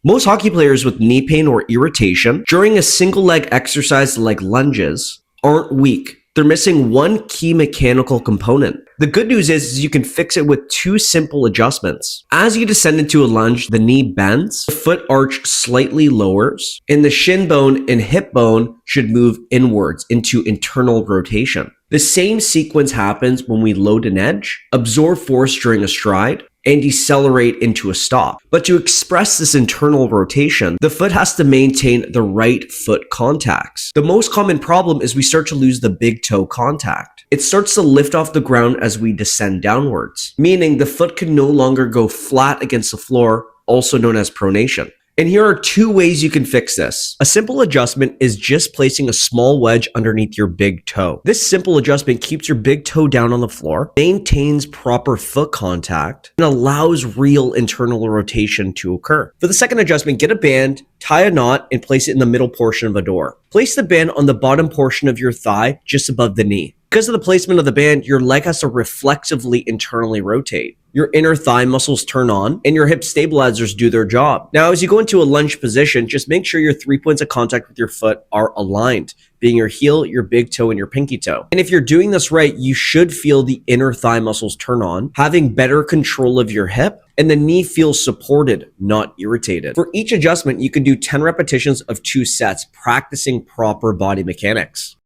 Most hockey players with knee pain or irritation during a single leg exercise like lunges aren't weak. They're missing one key mechanical component. The good news is you can fix it with two simple adjustments. As you descend into a lunge, the knee bends, the foot arch slightly lowers, and the shin bone and hip bone should move inwards into internal rotation. The same sequence happens when we load an edge, absorb force during a stride, and decelerate into a stop. But to express this internal rotation, the foot has to maintain the right foot contacts. The most common problem is we start to lose the big toe contact. It starts to lift off the ground as we descend downwards, meaning the foot can no longer go flat against the floor, also known as pronation. And here are two ways you can fix this. A simple adjustment is just placing a small wedge underneath your big toe. This simple adjustment keeps your big toe down on the floor, maintains proper foot contact, and allows real internal rotation to occur. For the second adjustment, get a band, tie a knot, and place it in the middle portion of a door. Place the band on the bottom portion of your thigh, just above the knee. Because of the placement of the band, your leg has to reflexively internally rotate. Your inner thigh muscles turn on, and your hip stabilizers do their job. Now, as you go into a lunge position, just make sure your 3 points of contact with your foot are aligned, being your heel, your big toe, and your pinky toe. And if you're doing this right, you should feel the inner thigh muscles turn on, having better control of your hip, and the knee feels supported, not irritated. For each adjustment, you can do 10 repetitions of 2 sets, practicing proper body mechanics.